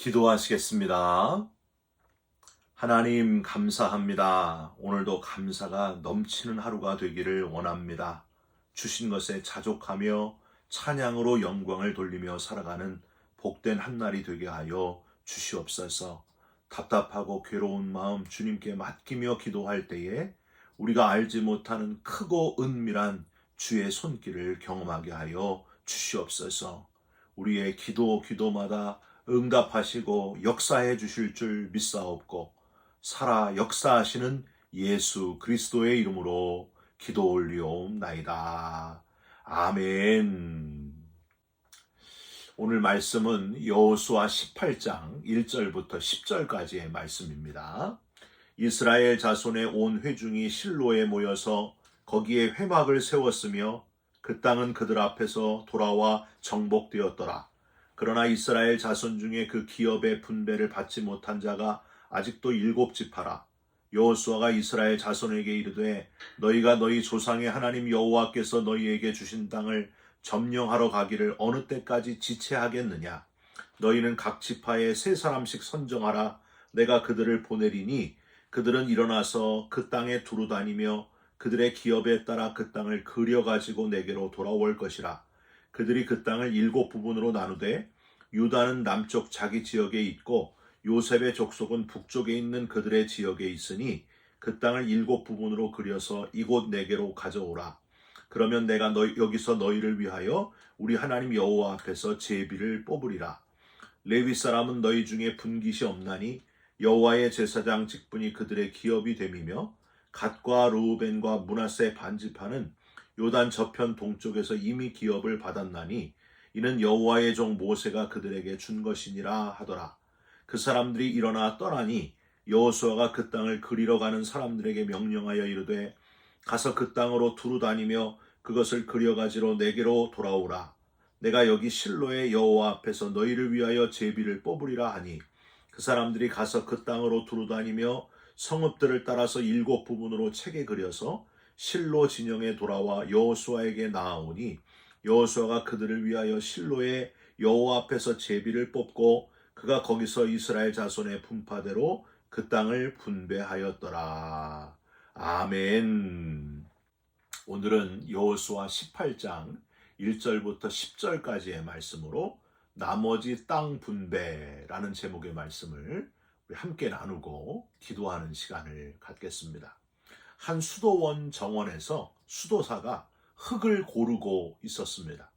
기도하시겠습니다. 하나님 감사합니다. 오늘도 감사가 넘치는 하루가 되기를 원합니다. 주신 것에 자족하며 찬양으로 영광을 돌리며 살아가는 복된 한날이 되게 하여 주시옵소서. 답답하고 괴로운 마음 주님께 맡기며 기도할 때에 우리가 알지 못하는 크고 은밀한 주의 손길을 경험하게 하여 주시옵소서. 우리의 기도마다 응답하시고 역사해 주실 줄 믿사옵고 살아 역사하시는 예수 그리스도의 이름으로 기도 올리옵나이다. 아멘. 오늘 말씀은 여호수아 18장 1절부터 10절까지의 말씀입니다. 이스라엘 자손의 온 회중이 실로에 모여서 거기에 회막을 세웠으며 그 땅은 그들 앞에서 돌아와 정복되었더라. 그러나 이스라엘 자손 중에 그 기업의 분배를 받지 못한 자가 아직도 7지파라. 여호수아가 이스라엘 자손에게 이르되 너희가 너희 조상의 하나님 여호와께서 너희에게 주신 땅을 점령하러 가기를 어느 때까지 지체하겠느냐. 너희는 각 지파에 3사람씩 선정하라. 내가 그들을 보내리니 그들은 일어나서 그 땅에 두루 다니며 그들의 기업에 따라 그 땅을 그려가지고 내게로 돌아올 것이라. 그들이 그 땅을 7부분으로 나누되 유다는 남쪽 자기 지역에 있고 요셉의 족속은 북쪽에 있는 그들의 지역에 있으니 그 땅을 7부분으로 그려서 이곳 내게로 가져오라. 그러면 내가 여기서 너희를 위하여 우리 하나님 여호와 앞에서 제비를 뽑으리라. 레위 사람은 너희 중에 분깃이 없나니 여호와의 제사장 직분이 그들의 기업이 됨이며 갓과 르우벤과 므낫세 반지파는 요단 저편 동쪽에서 이미 기업을 받았나니 이는 여호와의 종 모세가 그들에게 준 것이니라 하더라. 그 사람들이 일어나 떠나니 여호수아가 그 땅을 그리러 가는 사람들에게 명령하여 이르되 가서 그 땅으로 두루 다니며 그것을 그려가지로 내게로 돌아오라. 내가 여기 실로의 여호와 앞에서 너희를 위하여 제비를 뽑으리라 하니 그 사람들이 가서 그 땅으로 두루 다니며 성읍들을 따라서 7부분으로 책에 그려서 실로 진영에 돌아와 여호수아에게 나아오니 여호수아가 그들을 위하여 실로의 여호와 앞에서 제비를 뽑고 그가 거기서 이스라엘 자손의 분파대로 그 땅을 분배하였더라. 아멘. 오늘은 여호수아 18장 1절부터 10절까지의 말씀으로 나머지 땅 분배라는 제목의 말씀을 우리 함께 나누고 기도하는 시간을 갖겠습니다. 한 수도원 정원에서 수도사가 흙을 고르고 있었습니다.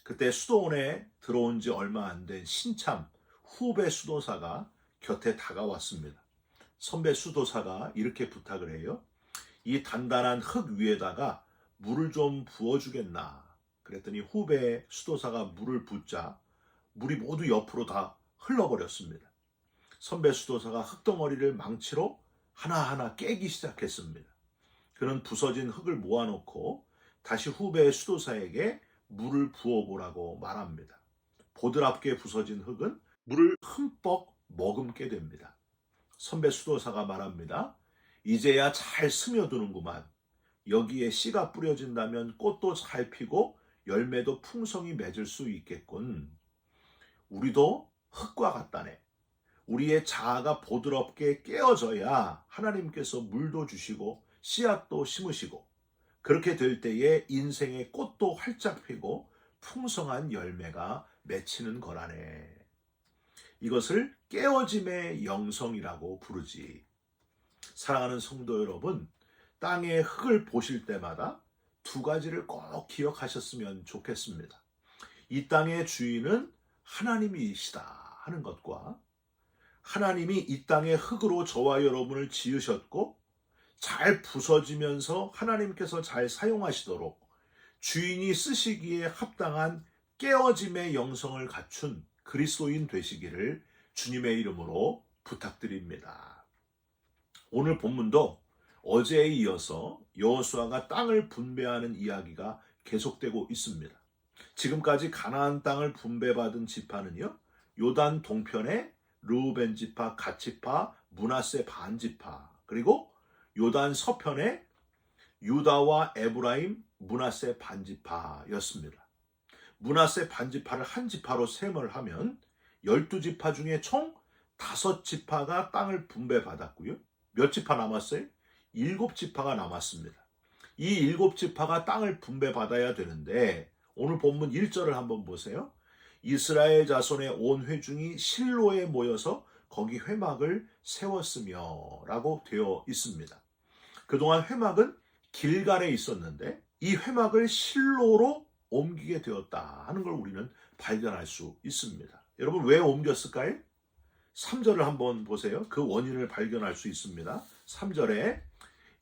그때 수도원에 들어온 지 얼마 안 된 신참 후배 수도사가 곁에 다가왔습니다. 선배 수도사가 이렇게 부탁을 해요. 이 단단한 흙 위에다가 물을 좀 부어주겠나. 그랬더니 후배 수도사가 물을 붓자 물이 모두 옆으로 다 흘러버렸습니다. 선배 수도사가 흙덩어리를 망치로 하나하나 깨기 시작했습니다. 그는 부서진 흙을 모아놓고 다시 후배 수도사에게 물을 부어보라고 말합니다. 보드랍게 부서진 흙은 물을 흠뻑 머금게 됩니다. 선배 수도사가 말합니다. 이제야 잘 스며드는구만. 여기에 씨가 뿌려진다면 꽃도 잘 피고 열매도 풍성히 맺을 수 있겠군. 우리도 흙과 같다네. 우리의 자아가 보드럽게 깨어져야 하나님께서 물도 주시고 씨앗도 심으시고 그렇게 될 때에 인생의 꽃도 활짝 피고 풍성한 열매가 맺히는 거라네. 이것을 깨어짐의 영성이라고 부르지. 사랑하는 성도 여러분, 땅의 흙을 보실 때마다 2가지를 꼭 기억하셨으면 좋겠습니다. 이 땅의 주인은 하나님이시다 하는 것과 하나님이 이 땅의 흙으로 저와 여러분을 지으셨고 잘 부서지면서 하나님께서 잘 사용하시도록 주인이 쓰시기에 합당한 깨어짐의 영성을 갖춘 그리스도인 되시기를 주님의 이름으로 부탁드립니다. 오늘 본문도 어제에 이어서 여호수아가 땅을 분배하는 이야기가 계속되고 있습니다. 지금까지 가나안 땅을 분배받은 지파는요, 요단 동편의 르우벤 지파, 갓 지파, 므낫세 반 지파, 그리고 요단 서편의 유다와 에브라임, 므낫세 반 지파였습니다. 므낫세 반 지파를 한 지파로 셈을 하면 12지파 중에 총 5지파가 땅을 분배받았고요. 몇 지파 남았어요? 7지파가 남았습니다. 이 7지파가 땅을 분배받아야 되는데 오늘 본문 1절을 한번 보세요. 이스라엘 자손의 온 회중이 실로에 모여서 거기 회막을 세웠으며 라고 되어 있습니다. 그동안 회막은 길갈에 있었는데 이 회막을 실로로 옮기게 되었다 하는 걸 우리는 발견할 수 있습니다. 여러분 왜 옮겼을까요? 3절을 한번 보세요. 그 원인을 발견할 수 있습니다. 3절에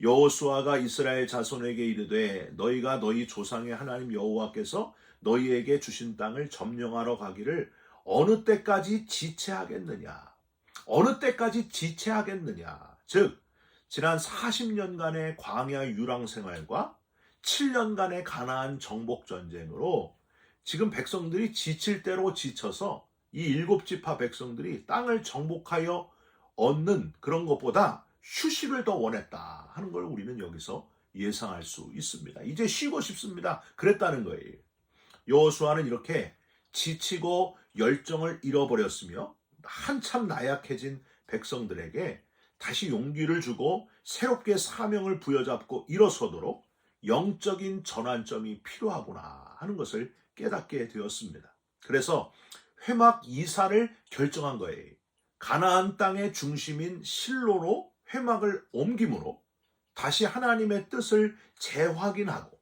여호수아가 이스라엘 자손에게 이르되 너희가 너희 조상의 하나님 여호와께서 너희에게 주신 땅을 점령하러 가기를 어느 때까지 지체하겠느냐? 어느 때까지 지체하겠느냐? 즉 지난 40년간의 광야 유랑 생활과 7년간의 가나안 정복 전쟁으로 지금 백성들이 지칠 대로 지쳐서 이 7지파 백성들이 땅을 정복하여 얻는 그런 것보다 휴식을 더 원했다 하는 걸 우리는 여기서 예상할 수 있습니다. 이제 쉬고 싶습니다. 그랬다는 거예요. 여호수아는 이렇게 지치고 열정을 잃어버렸으며 한참 나약해진 백성들에게 다시 용기를 주고 새롭게 사명을 부여잡고 일어서도록 영적인 전환점이 필요하구나 하는 것을 깨닫게 되었습니다. 그래서 회막 이사를 결정한 거예요. 가나안 땅의 중심인 실로로 회막을 옮김으로 다시 하나님의 뜻을 재확인하고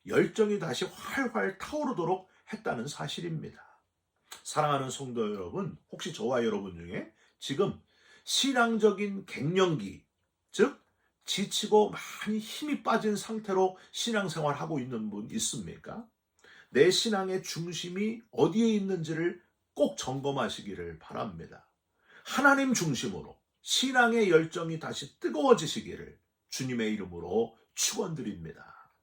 열정이 다시 활활 타오르도록 했다는 사실입니다. 사랑하는 성도 여러분, 혹시 저와 여러분 중에 지금 신앙적인 갱년기, 즉 지치고 많이 힘이 빠진 상태로 신앙생활하고 있는 분 있습니까? 내 신앙의 중심이 어디에 있는지를 꼭 점검하시기를 바랍니다. 하나님 중심으로 신앙의 열정이 다시 뜨거워지시기를 주님의 이름으로 축원드립니다.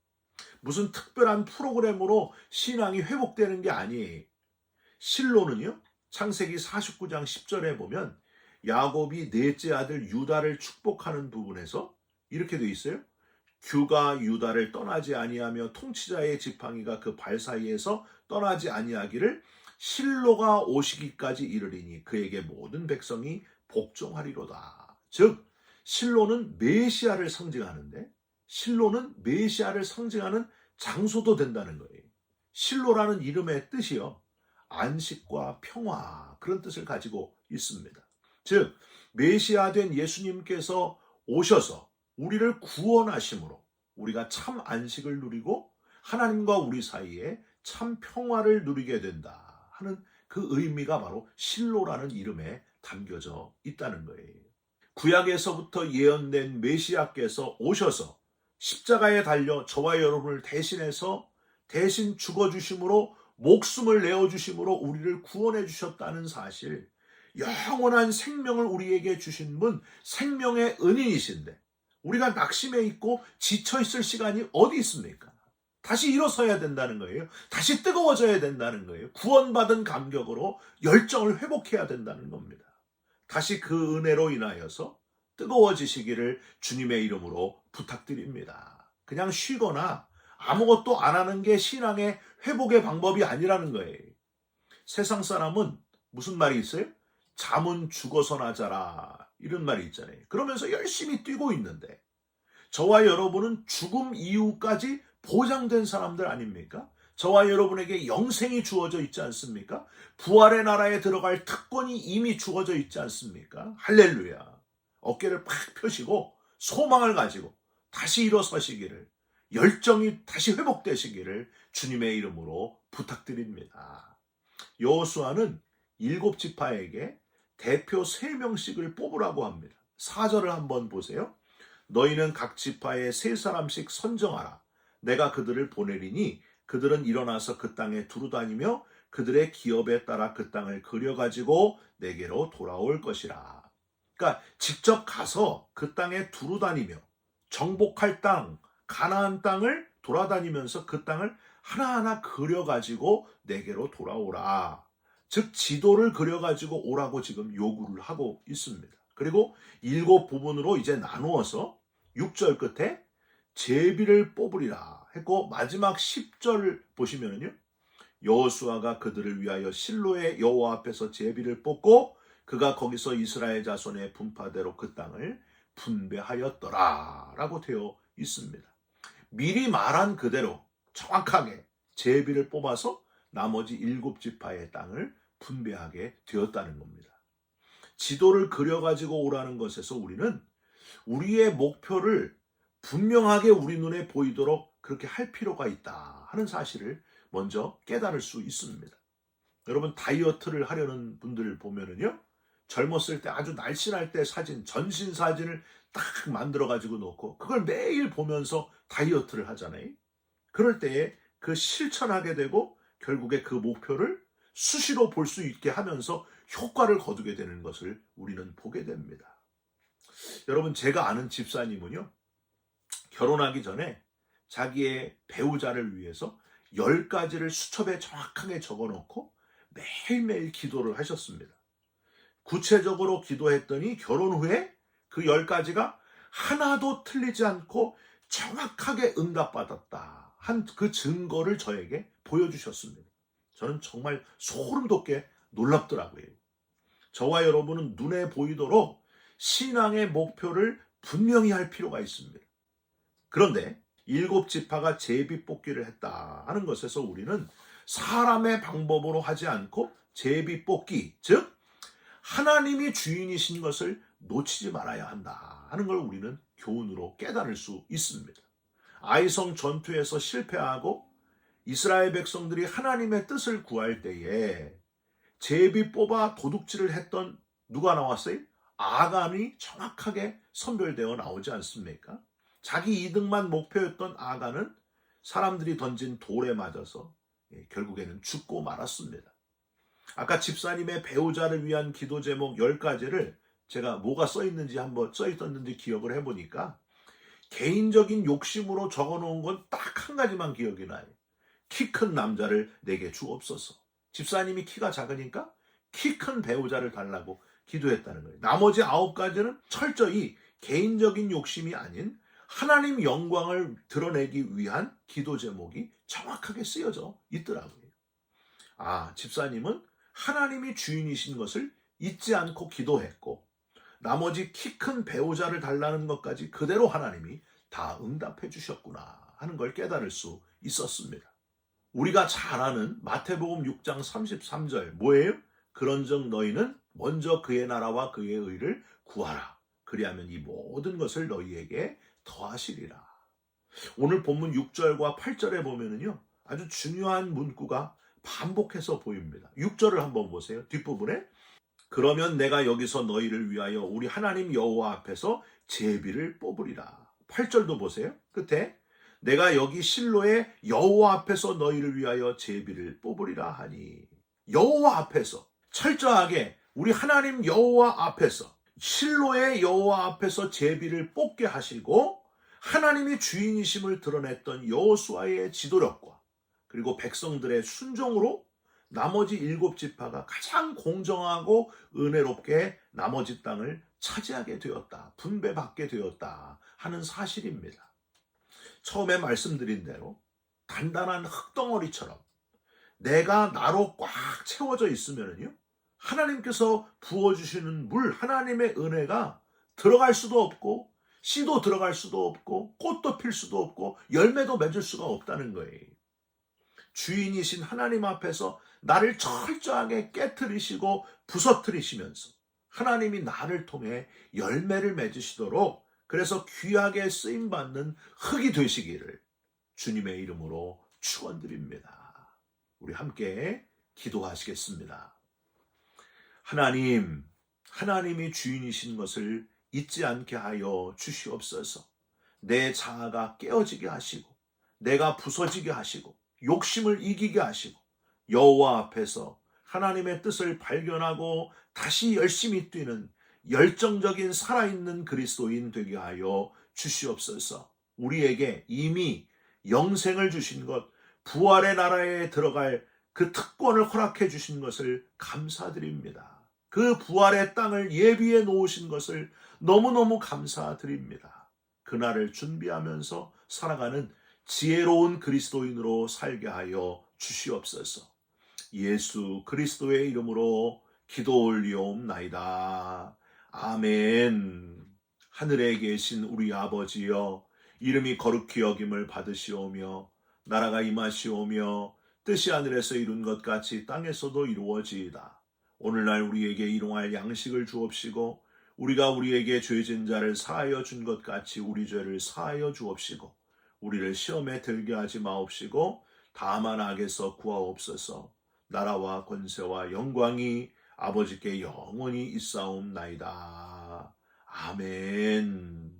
무슨 특별한 프로그램으로 신앙이 회복되는 게 아니에요. 실로는요, 창세기 49장 10절에 보면 야곱이 넷째 아들 유다를 축복하는 부분에서 이렇게 돼 있어요. 규가 유다를 떠나지 아니하며 통치자의 지팡이가 그 발 사이에서 떠나지 아니하기를 실로가 오시기까지 이르리니 그에게 모든 백성이 복종하리로다. 즉 실로는 메시아를 상징하는데 실로는 메시아를 상징하는 장소도 된다는 거예요. 실로라는 이름의 뜻이요, 안식과 평화, 그런 뜻을 가지고 있습니다. 즉 메시아 된 예수님께서 오셔서 우리를 구원하심으로 우리가 참 안식을 누리고 하나님과 우리 사이에 참 평화를 누리게 된다 하는 그 의미가 바로 실로라는 이름에 담겨져 있다는 거예요. 구약에서부터 예언된 메시아께서 오셔서 십자가에 달려 저와 여러분을 대신해서 대신 죽어주심으로 목숨을 내어주심으로 우리를 구원해 주셨다는 사실, 영원한 생명을 우리에게 주신 분, 생명의 은인이신데 우리가 낙심해 있고 지쳐 있을 시간이 어디 있습니까? 다시 일어서야 된다는 거예요. 다시 뜨거워져야 된다는 거예요. 구원받은 감격으로 열정을 회복해야 된다는 겁니다. 다시 그 은혜로 인하여서 뜨거워지시기를 주님의 이름으로 부탁드립니다. 그냥 쉬거나 아무것도 안 하는 게 신앙의 회복의 방법이 아니라는 거예요. 세상 사람은 무슨 말이 있어요? 잠은 죽어서나 자라, 이런 말이 있잖아요. 그러면서 열심히 뛰고 있는데 저와 여러분은 죽음 이후까지 보장된 사람들 아닙니까? 저와 여러분에게 영생이 주어져 있지 않습니까? 부활의 나라에 들어갈 특권이 이미 주어져 있지 않습니까? 할렐루야. 어깨를 팍 펴시고 소망을 가지고 다시 일어서시기를, 열정이 다시 회복되시기를 주님의 이름으로 부탁드립니다. 여호수아는 7지파에게 대표 3명씩을 뽑으라고 합니다. 4절을 한번 보세요. 너희는 각 지파에 3사람씩 선정하라. 내가 그들을 보내리니 그들은 일어나서 그 땅에 두루다니며 그들의 기업에 따라 그 땅을 그려가지고 내게로 돌아올 것이라. 그러니까 직접 가서 그 땅에 두루다니며 정복할 땅, 가나안 땅을 돌아다니면서 그 땅을 하나하나 그려가지고 내게로 돌아오라. 즉 지도를 그려가지고 오라고 지금 요구를 하고 있습니다. 그리고 7부분으로 이제 나누어서 6절 끝에 제비를 뽑으리라 했고 마지막 10절 보시면요, 여호수아가 그들을 위하여 실로의 여호와 앞에서 제비를 뽑고 그가 거기서 이스라엘 자손의 분파대로 그 땅을 분배하였더라 라고 되어 있습니다. 미리 말한 그대로 정확하게 제비를 뽑아서 나머지 7지파의 땅을 분배하게 되었다는 겁니다. 지도를 그려가지고 오라는 것에서 우리는 우리의 목표를 분명하게 우리 눈에 보이도록 그렇게 할 필요가 있다 하는 사실을 먼저 깨달을 수 있습니다. 여러분, 다이어트를 하려는 분들을 보면은요, 젊었을 때 아주 날씬할 때 사진, 전신 사진을 딱 만들어 가지고 놓고 그걸 매일 보면서 다이어트를 하잖아요. 그럴 때에 그 실천하게 되고 결국에 그 목표를 수시로 볼 수 있게 하면서 효과를 거두게 되는 것을 우리는 보게 됩니다. 여러분, 제가 아는 집사님은요, 결혼하기 전에 자기의 배우자를 위해서 10가지를 수첩에 정확하게 적어놓고 매일매일 기도를 하셨습니다. 구체적으로 기도했더니 결혼 후에 그 10가지가 하나도 틀리지 않고 정확하게 응답받았다 한 그 증거를 저에게 보여주셨습니다. 저는 정말 소름 돋게 놀랍더라고요. 저와 여러분은 눈에 보이도록 신앙의 목표를 분명히 할 필요가 있습니다. 그런데 7지파가 제비 뽑기를 했다 하는 것에서 우리는 사람의 방법으로 하지 않고 제비 뽑기, 즉 하나님이 주인이신 것을 놓치지 말아야 한다 하는 걸 우리는 교훈으로 깨달을 수 있습니다. 아이성 전투에서 실패하고 이스라엘 백성들이 하나님의 뜻을 구할 때에 제비 뽑아 도둑질을 했던 누가 나왔어요? 아간이 정확하게 선별되어 나오지 않습니까? 자기 이득만 목표였던 아간은 사람들이 던진 돌에 맞아서 결국에는 죽고 말았습니다. 아까 집사님의 배우자를 위한 기도 제목 10가지를 제가 뭐가 써있었는지 기억을 해보니까 개인적인 욕심으로 적어놓은 건 딱 한 가지만 기억이 나요. 키 큰 남자를 내게 주옵소서. 집사님이 키가 작으니까 키 큰 배우자를 달라고 기도했다는 거예요. 나머지 9가지는 철저히 개인적인 욕심이 아닌 하나님 영광을 드러내기 위한 기도 제목이 정확하게 쓰여져 있더라고요. 집사님은 하나님이 주인이신 것을 잊지 않고 기도했고 나머지 키 큰 배우자를 달라는 것까지 그대로 하나님이 다 응답해 주셨구나 하는 걸 깨달을 수 있었습니다. 우리가 잘 아는 마태복음 6장 33절 뭐예요? 그런즉 너희는 먼저 그의 나라와 그의 의를 구하라. 그리하면 이 모든 것을 너희에게 더하시리라. 오늘 본문 6절과 8절에 보면은요, 아주 중요한 문구가 반복해서 보입니다. 6절을 한번 보세요. 뒷부분에 그러면 내가 여기서 너희를 위하여 우리 하나님 여호와 앞에서 제비를 뽑으리라. 8절도 보세요. 끝에 내가 여기 실로의 여호와 앞에서 너희를 위하여 제비를 뽑으리라 하니, 여호와 앞에서 철저하게 우리 하나님 여호와 앞에서 실로의 여호와 앞에서 제비를 뽑게 하시고 하나님이 주인이심을 드러냈던 여호수아의 지도력과 그리고 백성들의 순종으로 나머지 7지파가 가장 공정하고 은혜롭게 나머지 땅을 차지하게 되었다, 분배받게 되었다 하는 사실입니다. 처음에 말씀드린 대로 단단한 흙덩어리처럼 내가 나로 꽉 채워져 있으면요, 하나님께서 부어주시는 물, 하나님의 은혜가 들어갈 수도 없고 씨도 들어갈 수도 없고 꽃도 필 수도 없고 열매도 맺을 수가 없다는 거예요. 주인이신 하나님 앞에서 나를 철저하게 깨트리시고 부서뜨리시면서 하나님이 나를 통해 열매를 맺으시도록, 그래서 귀하게 쓰임받는 흙이 되시기를 주님의 이름으로 축원드립니다. 우리 함께 기도하시겠습니다. 하나님, 하나님이 주인이신 것을 잊지 않게 하여 주시옵소서. 내 자아가 깨어지게 하시고 내가 부서지게 하시고 욕심을 이기게 하시고 여호와 앞에서 하나님의 뜻을 발견하고 다시 열심히 뛰는 열정적인 살아있는 그리스도인 되게 하여 주시옵소서. 우리에게 이미 영생을 주신 것, 부활의 나라에 들어갈 그 특권을 허락해 주신 것을 감사드립니다. 그 부활의 땅을 예비해 놓으신 것을 너무너무 감사드립니다. 그날을 준비하면서 살아가는 지혜로운 그리스도인으로 살게 하여 주시옵소서. 예수 그리스도의 이름으로 기도 올리옵나이다. 아멘. 하늘에 계신 우리 아버지여, 이름이 거룩히 여김을 받으시오며 나라가 임하시오며 뜻이 하늘에서 이룬 것 같이 땅에서도 이루어지이다. 오늘날 우리에게 일용할 양식을 주옵시고 우리가 우리에게 죄진 자를 사하여 준 것 같이 우리 죄를 사하여 주옵시고 우리를 시험에 들게 하지 마옵시고 다만 악에서 구하옵소서. 나라와 권세와 영광이 아버지께 영원히 있사옵나이다. 아멘.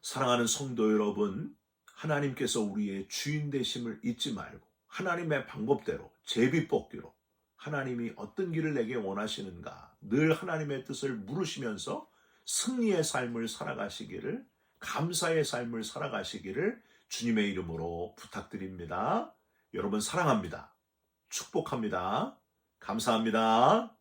사랑하는 성도 여러분, 하나님께서 우리의 주인 되심을 잊지 말고 하나님의 방법대로 제비뽑기로 하나님이 어떤 길을 내게 원하시는가 늘 하나님의 뜻을 물으시면서 승리의 삶을 살아가시기를, 감사의 삶을 살아가시기를 주님의 이름으로 부탁드립니다. 여러분 사랑합니다. 축복합니다. 감사합니다.